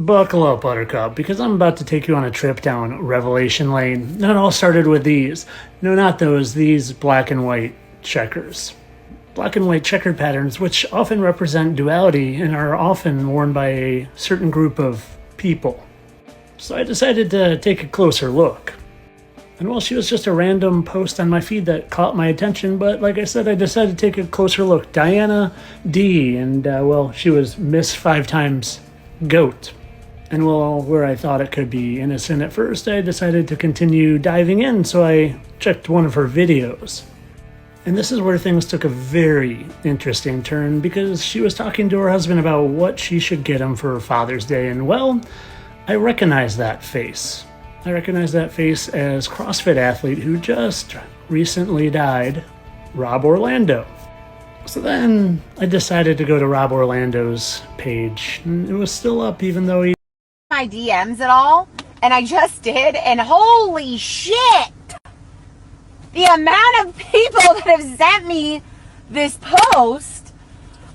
Buckle up, Buttercup, because I'm about to take you on a trip down Revelation Lane. And it all started with these. No, not those. These black and white checkers. Black and white checkered patterns, which often represent duality and are often worn by a certain group of people. So I decided to take a closer look. And well, she was just a random post on my feed that caught my attention, but like I said, I decided to take a closer look. Diana D, and well, she was Miss 5 times Goat. And well, where I thought it could be innocent at first, I decided to continue diving in, so I checked one of her videos. And this is where things took a very interesting turn, because she was talking to her husband about what she should get him for Father's Day, and well, I recognize that face. I recognize that face as CrossFit athlete who just recently died, Rob Orlando. So then I decided to go to Rob Orlando's page. It was still up even though he... my DMs at all, and I just did, and holy shit! The amount of people that have sent me this post.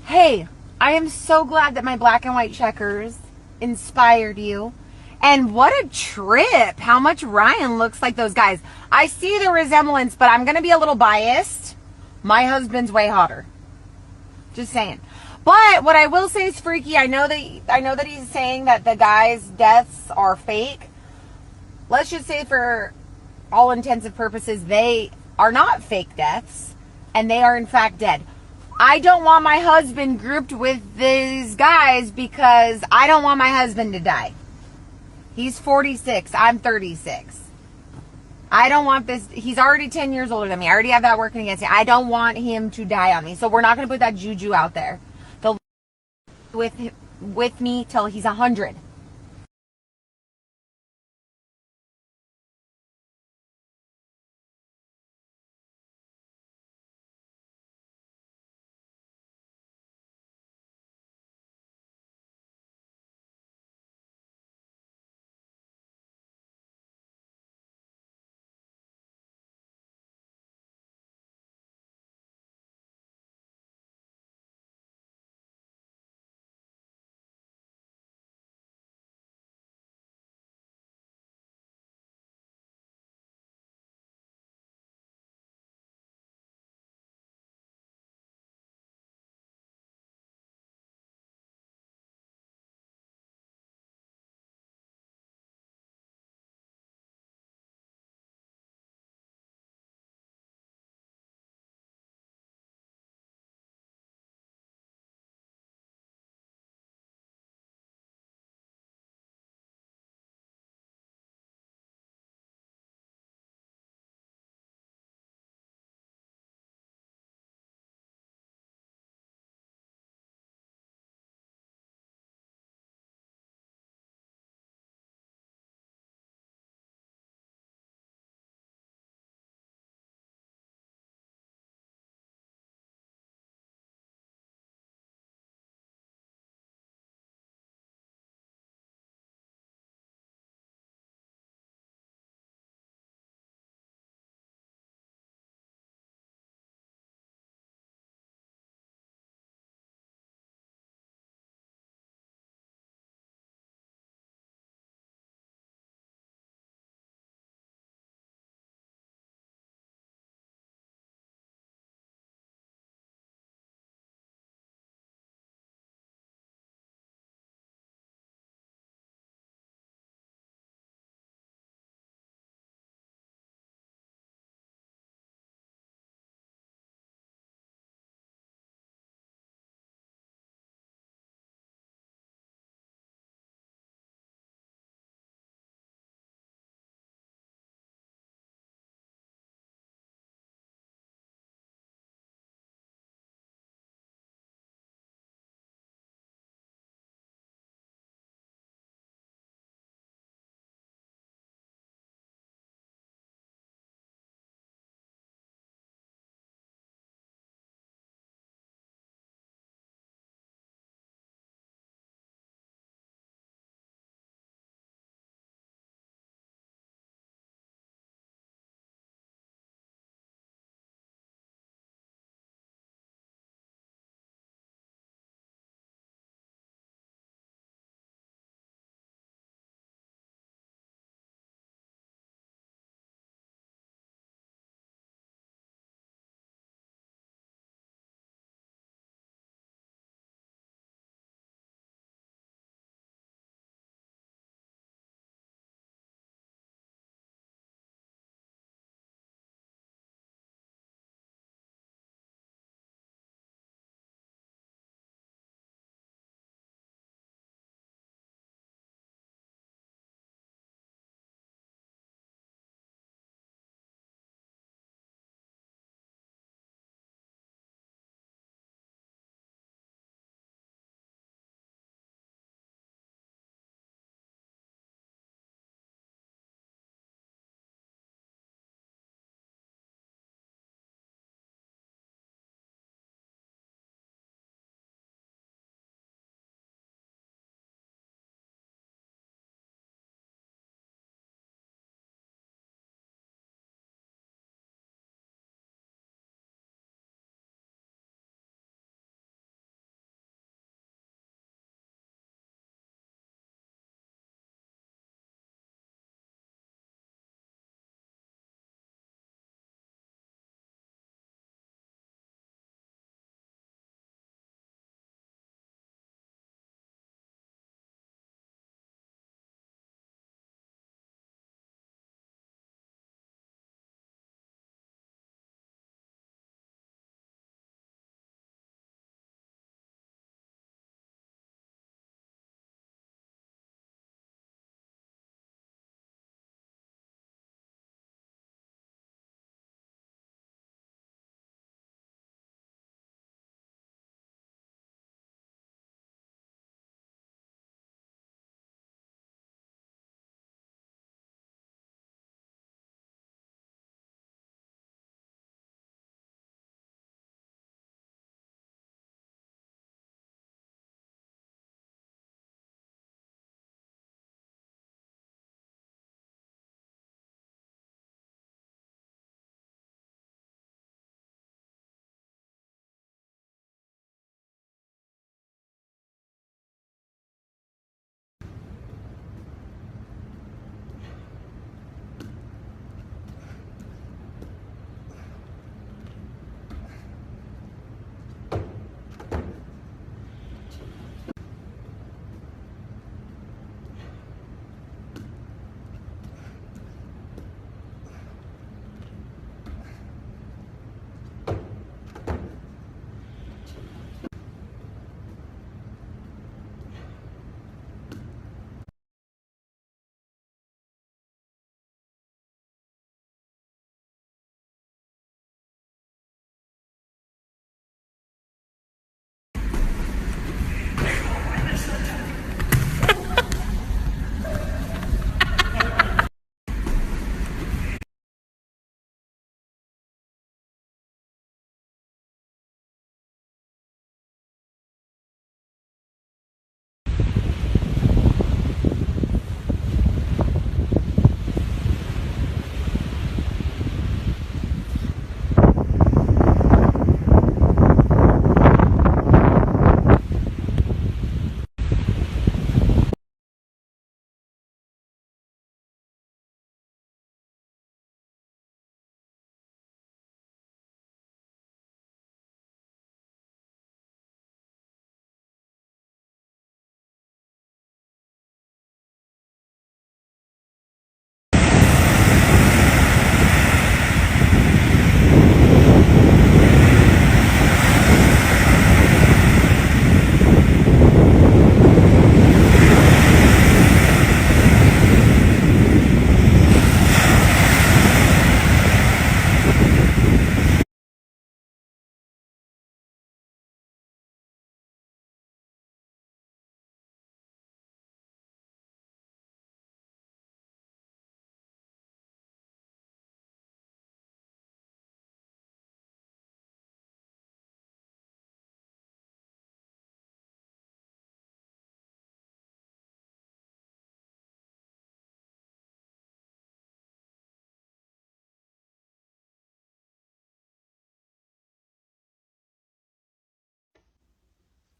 Hey, I am so glad that my black and white checkers inspired you. And what a trip. How much Ryan looks like those guys. I see the resemblance, but I'm going to be a little biased. My husband's way hotter. Just saying. But what I will say is freaky. I know that he's saying that the guy's deaths are fake. Let's just say for all intents and purposes, they are not fake deaths, and they are in fact dead. I don't want my husband grouped with these guys because I don't want my husband to die. He's 46. I'm 36. I don't want this. He's already 10 years older than me. I already have that working against me. I don't want him to die on me. So we're not going to put that juju out there. They'll with me till he's 100.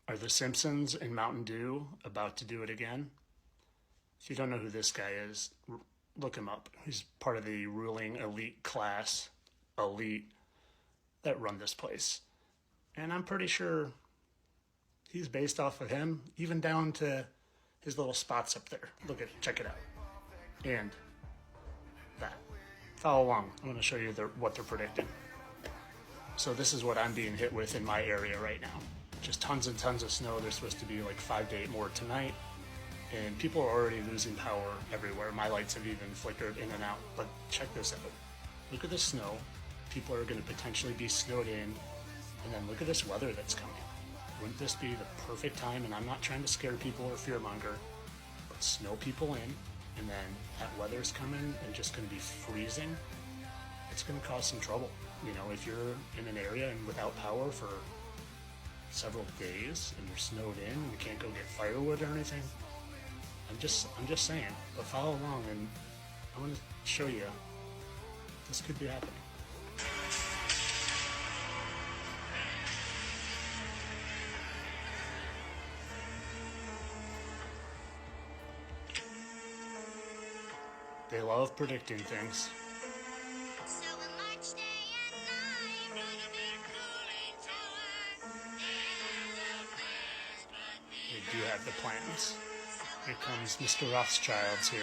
Are the Simpsons and Mountain Dew about to do it again? If you don't know who this guy is, look him up. He's part of the ruling elite class, elite, that run this place. And I'm pretty sure he's based off of him, even down to his little spots up there. Check it out. And that. Follow along. I'm going to show you what they're predicting. So this is what I'm being hit with in my area right now. Just tons and tons of snow. There's supposed to be like 5 to 8 more tonight. And people are already losing power everywhere. My lights have even flickered in and out. But check this out. Look at the snow. People are going to potentially be snowed in. And then look at this weather that's coming. Wouldn't this be the perfect time? And I'm not trying to scare people or fearmonger, but snow people in. And then that weather's coming and just going to be freezing. It's going to cause some trouble. You know, if you're in an area and without power for several days and you're snowed in and you can't go get firewood or anything, I'm just saying. But follow along, and I want to show you this could be happening. They love predicting things. They do have the plans. Here comes Mr. Rothschild's here.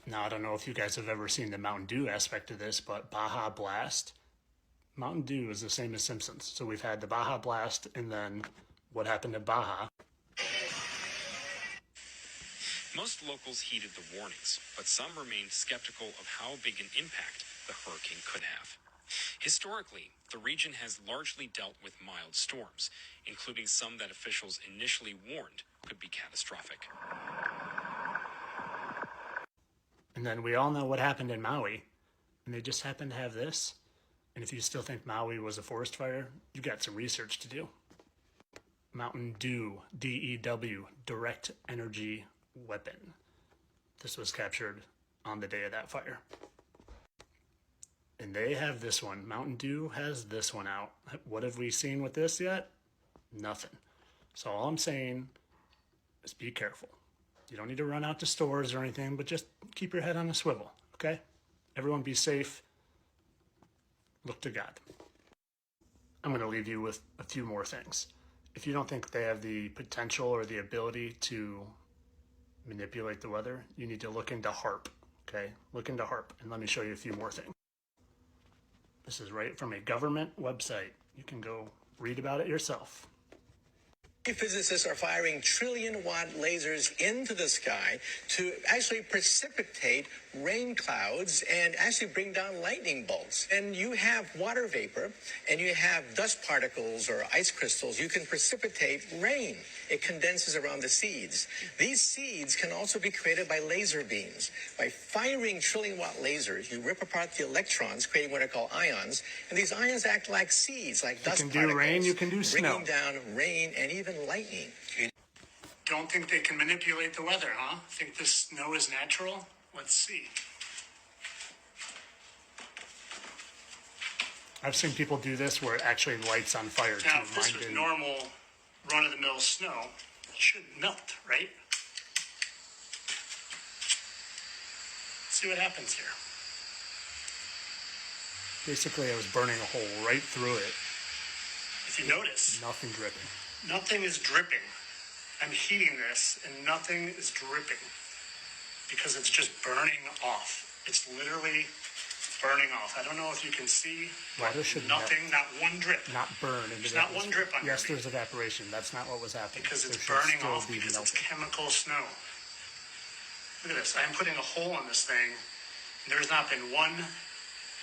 Now, I don't know if you guys have ever seen the Mountain Dew aspect of this, but Baja Blast. Mountain Dew is the same as Simpsons. So we've had the Baja Blast, and then what happened to Baja? Most locals heeded the warnings, but some remained skeptical of how big an impact the hurricane could have. Historically, the region has largely dealt with mild storms, including some that officials initially warned could be catastrophic. And then we all know what happened in Maui, and they just happened to have this. And if you still think Maui was a forest fire, you've got some research to do. Mountain Dew, DEW, direct energy weapon. This was captured on the day of that fire. And they have this one. Mountain Dew has this one out. What have we seen with this yet? Nothing. So all I'm saying is be careful. You don't need to run out to stores or anything, but just keep your head on a swivel, okay? Everyone be safe. Look to God. I'm going to leave you with a few more things. If you don't think they have the potential or the ability to manipulate the weather, you need to look into HAARP, okay? Look into HAARP, and let me show you a few more things. This is right from a government website. You can go read about it yourself. Physicists are firing trillion-watt lasers into the sky to actually precipitate rain clouds and actually bring down lightning bolts. And you have water vapor and you have dust particles or ice crystals. You can precipitate rain. It condenses around the seeds. These seeds can also be created by laser beams. By firing trillion-watt lasers, you rip apart the electrons, creating what are called ions. And these ions act like seeds, like dust particles. You can do rain, you can do snow. Bringing down rain and even lightning. Don't think they can manipulate the weather, huh? Think this snow is natural? Let's see. I've seen people do this where it actually lights on fire. Now, if this was normal run-of-the-mill snow, it should melt, right? Let's see what happens here. Basically, I was burning a hole right through it. If you notice, nothing dripping. Nothing is dripping. I'm heating this and nothing is dripping because it's just burning off. It's literally burning off. I don't know if you can see. Water should nothing, not one drip. Not burn. There's not one drip on Yes, there's evaporation. That's not what was happening. Because it's burning off because it's chemical snow. Look at this. I'm putting a hole in this thing. And there's not been one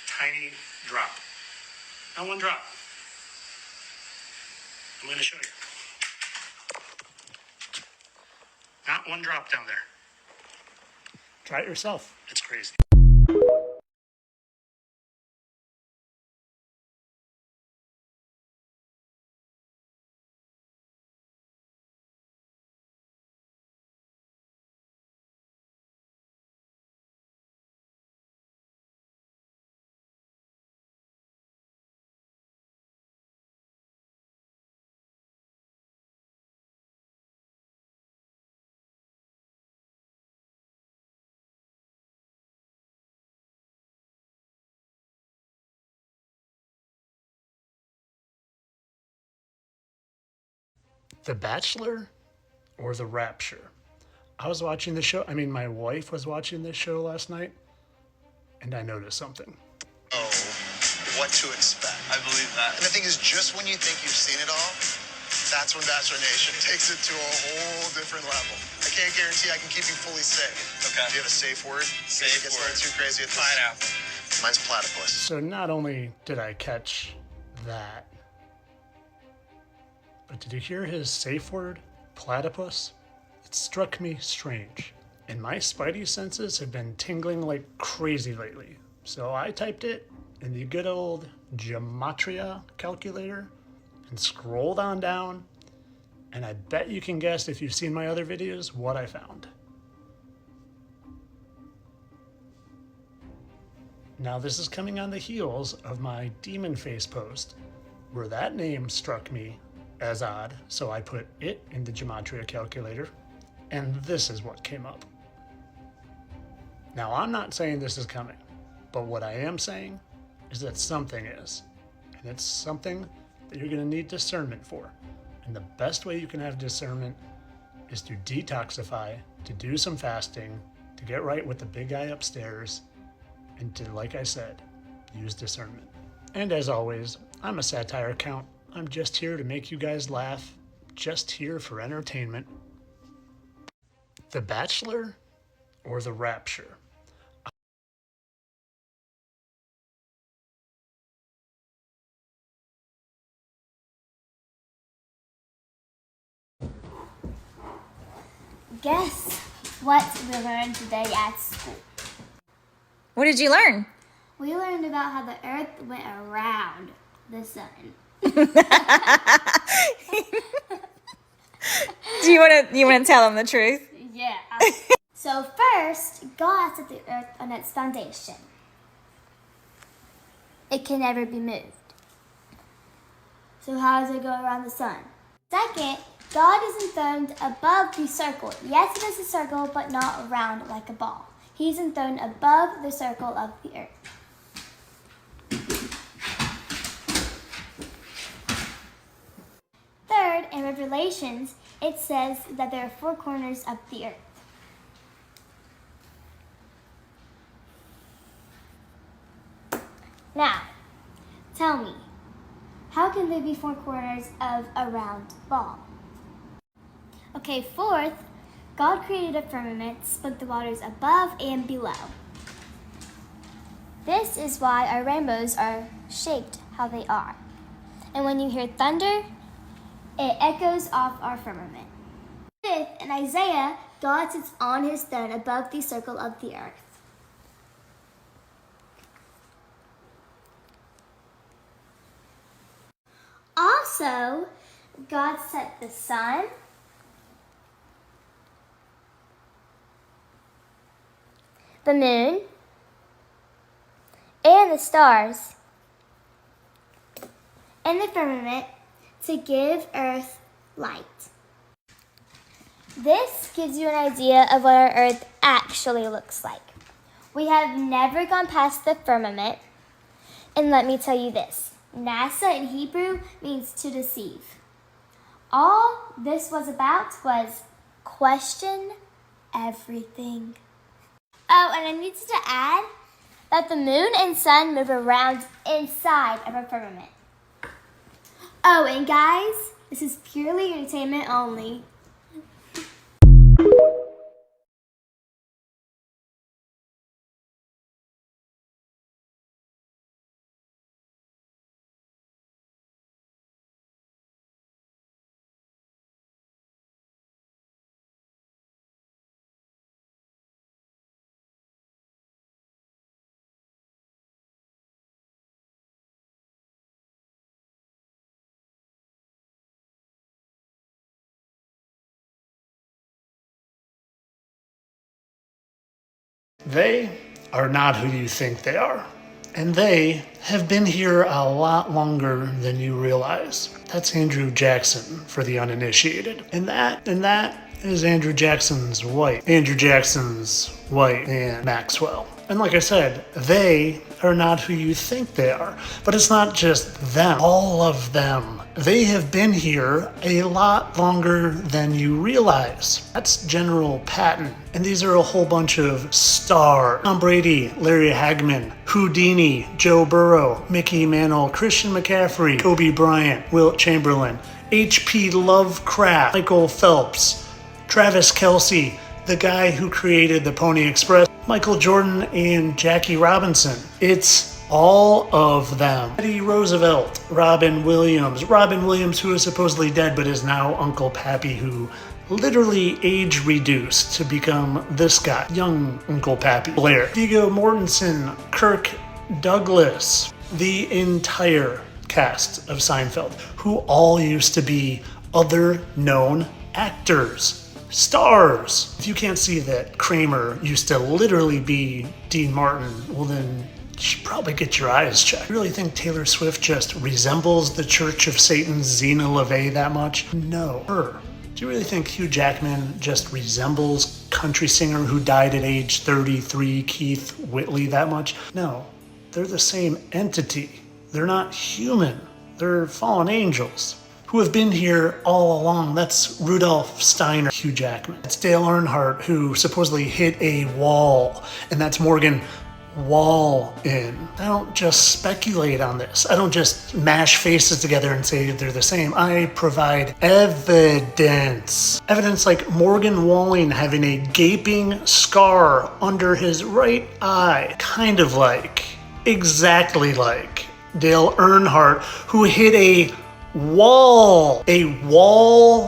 tiny drop. Not one drop. I'm going to show you. Not one drop down there. Try it yourself. It's crazy. The Bachelor or The Rapture? I was watching the show, my wife was watching this show last night, and I noticed something. Oh, what to expect. I believe that. And the thing is, just when you think you've seen it all, that's when Bachelor Nation takes it to a whole different level. I can't guarantee I can keep you fully safe. Okay. Do you have a safe word? Safe word. It's not too crazy. It's pineapple. Mine's platypus. So not only did I catch that, but did you hear his safe word, platypus? It struck me strange, and my spidey senses have been tingling like crazy lately. So I typed it in the good old gematria calculator and scrolled on down, and I bet you can guess, if you've seen my other videos, what I found. Now this is coming on the heels of my demon face post, where that name struck me as odd, so I put it in the gematria calculator, and this is what came up. Now I'm not saying this is coming, but what I am saying is that something is, and it's something that you're going to need discernment for. And the best way you can have discernment is to detoxify, to do some fasting, to get right with the big guy upstairs, and to, like I said, use discernment. And as always, I'm a satire account. I'm just here to make you guys laugh, just here for entertainment. The Bachelor or The Rapture? Guess what we learned today at school? What did you learn? We learned about how the earth went around the sun. Do you want to tell them the truth? Yeah. So first, God set the earth on its foundation. It can never be moved. So how does it go around the sun? Second, God is enthroned above the circle. Yes, it is a circle, but not round like a ball. He's enthroned above the circle of the earth. Third, in Revelations, it says that there are four corners of the earth. Now, tell me, how can there be four corners of a round ball? Okay, fourth, God created a firmament, split the waters above and below. This is why our rainbows are shaped how they are. And when you hear thunder, it echoes off our firmament. Fifth, in Isaiah, God sits on his throne above the circle of the earth. Also, God set the sun, the moon, and the stars in the firmament to give Earth light. This gives you an idea of what our Earth actually looks like. We have never gone past the firmament, and let me tell you this. NASA in Hebrew means to deceive. All this was about was question everything. Oh, and I needed to add that the moon and sun move around inside of our firmament. Oh, and guys, this is purely entertainment only. They are not who you think they are. And they have been here a lot longer than you realize. That's Andrew Jackson for the uninitiated. And that is Andrew Jackson's wife. Andrew Jackson's wife, and Maxwell. And like I said, they are not who you think they are. But it's not just them, all of them. They have been here a lot longer than you realize. That's General Patton. And these are a whole bunch of stars. Tom Brady, Larry Hagman, Houdini, Joe Burrow, Mickey Mantle, Christian McCaffrey, Kobe Bryant, Wilt Chamberlain, H.P. Lovecraft, Michael Phelps, Travis Kelce, the guy who created the Pony Express, Michael Jordan, and Jackie Robinson. It's all of them. Teddy Roosevelt, Robin Williams, who is supposedly dead but is now Uncle Pappy, who literally age reduced to become this guy, young Uncle Pappy. Blair, Viggo Mortensen, Kirk Douglas, the entire cast of Seinfeld, who all used to be other known actors, stars. If you can't see that Kramer used to literally be Dean Martin, well then you should probably get your eyes checked. You really think Taylor Swift just resembles the Church of Satan's Zena LaVey that much? No. Her. Do you really think Hugh Jackman just resembles country singer who died at age 33, Keith Whitley, that much? No. They're the same entity. They're not human. They're fallen angels who have been here all along. That's Rudolph Steiner, Hugh Jackman. That's Dale Earnhardt, who supposedly hit a wall, and that's Morgan Wallen. I don't just speculate on this. I don't just mash faces together and say they're the same. I provide evidence. Evidence like Morgan Wallen having a gaping scar under his right eye. Kind of like, exactly like Dale Earnhardt, who hit a wall,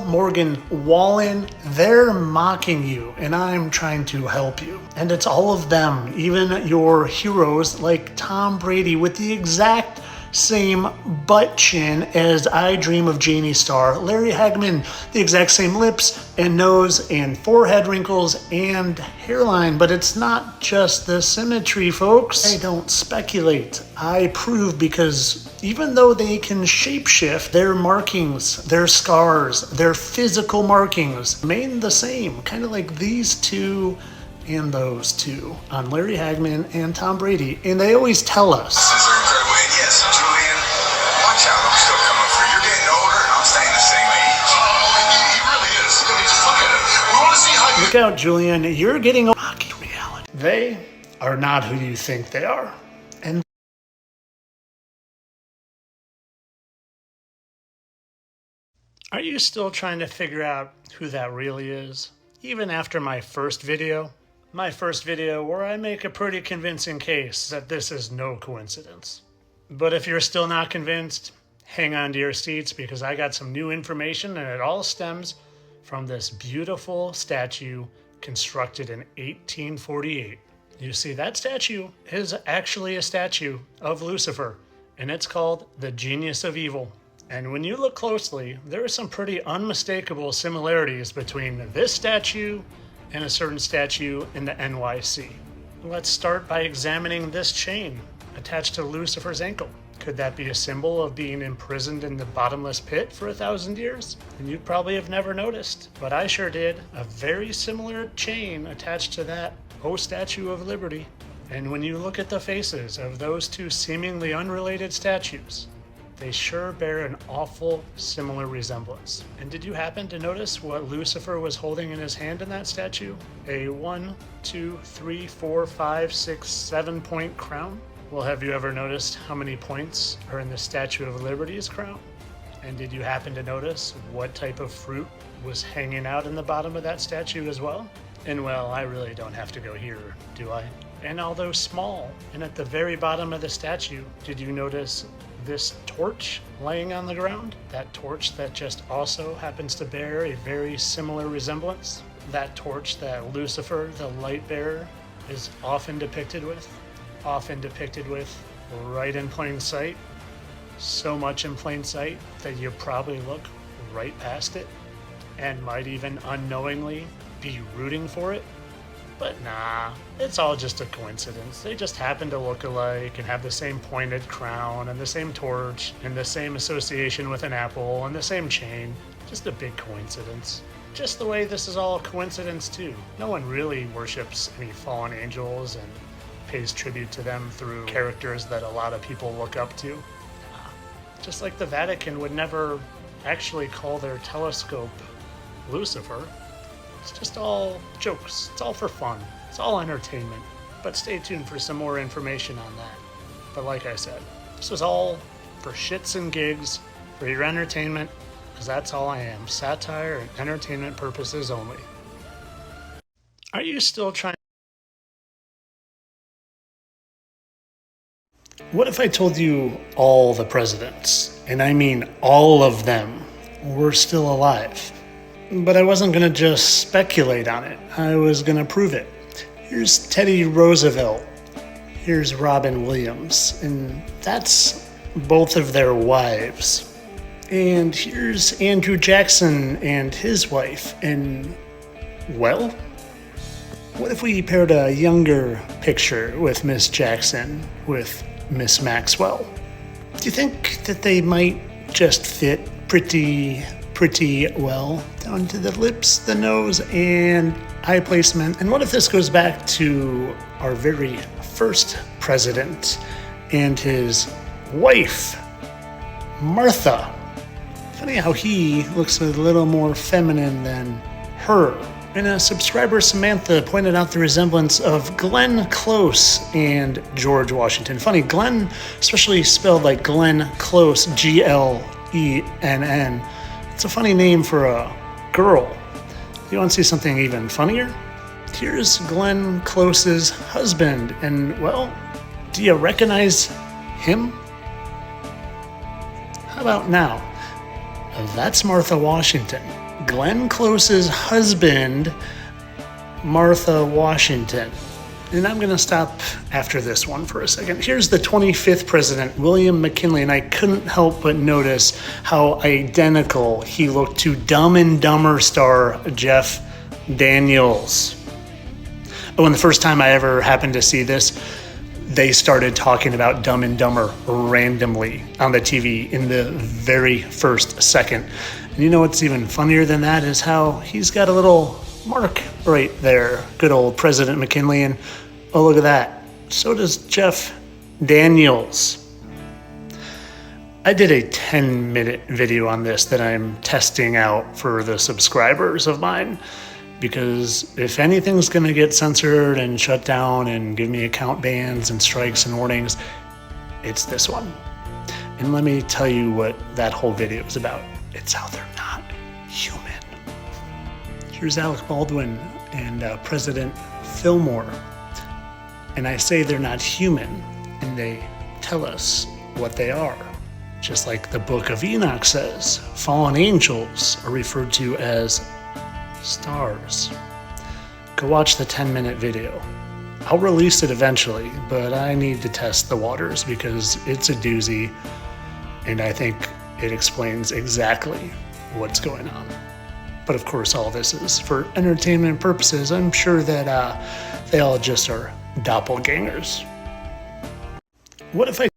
Morgan Wallen. They're mocking you, and I'm trying to help you. And it's all of them, even your heroes like Tom Brady with the exact same butt chin as I Dream of Jeannie star Larry Hagman, the exact same lips and nose and forehead wrinkles and hairline. But it's not just the symmetry, folks. I don't speculate. I prove, because even though they can shapeshift, their markings, their scars, their physical markings remain the same, kind of like these two and those two on Larry Hagman and Tom Brady. And they always tell us, Yes, Julian, watch out. I'm still coming for you. You're getting older, and I'm staying the same age. He really is. Look at him. We want to see how you... look out, Julian, you're getting a rocky reality. They are not who you think they are. And are you still trying to figure out who that really is? Even after my first video where I make a pretty convincing case that this is no coincidence. But if you're still not convinced, hang on to your seats, because I got some new information, and it all stems from this beautiful statue constructed in 1848. You see, that statue is actually a statue of Lucifer, and it's called the Genius of Evil. And when you look closely, there are some pretty unmistakable similarities between this statue and a certain statue in the NYC. Let's start by examining this chain attached to Lucifer's ankle. Could that be a symbol of being imprisoned in the bottomless pit for 1,000 years? And you'd probably have never noticed, but I sure did. A very similar chain attached to that Statue of Liberty. And when you look at the faces of those two seemingly unrelated statues, they sure bear an awful similar resemblance. And did you happen to notice what Lucifer was holding in his hand in that statue? A 1, 2, 3, 4, 5, 6, 7 point crown? Well, have you ever noticed how many points are in the Statue of Liberty's crown? And did you happen to notice what type of fruit was hanging out in the bottom of that statue as well? And well, I really don't have to go here, do I? And although small, and at the very bottom of the statue, did you notice this torch laying on the ground? That torch that just also happens to bear a very similar resemblance? That torch that Lucifer, the light bearer, is often depicted with right in plain sight. So much in plain sight that you probably look right past it and might even unknowingly be rooting for it. But nah, it's all just a coincidence. They just happen to look alike and have the same pointed crown and the same torch and the same association with an apple and the same chain. Just a big coincidence. Just the way this is all a coincidence too. No one really worships any fallen angels and pays tribute to them through characters that a lot of people look up to. Just like the Vatican would never actually call their telescope Lucifer. It's just all jokes. It's all for fun. It's all entertainment. But stay tuned for some more information on that. But like I said, this was all for shits and gigs, for your entertainment, because that's all I am. Satire and entertainment purposes only. Are you still trying? What if I told you all the presidents, and I mean all of them, were still alive? But I wasn't going to just speculate on it. I was going to prove it. Here's Teddy Roosevelt. Here's Robin Williams. And that's both of their wives. And here's Andrew Jackson and his wife. And, well, what if we paired a younger picture with Miss Jackson with Miss Maxwell? Do you think that they might just fit pretty well down to the lips, the nose, and eye placement? And what if this goes back to our very first president and his wife, Martha? Funny how he looks a little more feminine than her. And a subscriber, Samantha, pointed out the resemblance of Glenn Close and George Washington. Funny, Glenn, especially spelled like Glenn Close, Glenn. It's a funny name for a girl. You want to see something even funnier? Here's Glenn Close's husband. And, well, do you recognize him? How about now? That's Martha Washington. Glenn Close's husband, Martha Washington. And I'm going to stop after this one for a second. Here's the 25th president, William McKinley, and I couldn't help but notice how identical he looked to Dumb and Dumber star Jeff Daniels. Oh, and the first time I ever happened to see this, they started talking about Dumb and Dumber randomly on the TV in the very first second. And you know what's even funnier than that is how he's got a little mark right there. Good old President McKinley. And oh, look at that. So does Jeff Daniels. I did a 10-minute video on this that I'm testing out for the subscribers of mine, because if anything's going to get censored and shut down and give me account bans and strikes and warnings, it's this one. And let me tell you what that whole video is about. It's how they're not human. Here's Alec Baldwin and President Fillmore. And I say they're not human, and they tell us what they are. Just like the Book of Enoch says, fallen angels are referred to as stars. Go watch the 10-minute video. I'll release it eventually, but I need to test the waters because it's a doozy, and I think it explains exactly what's going on. But of course, all this is for entertainment purposes. I'm sure that they all just are doppelgangers. What if I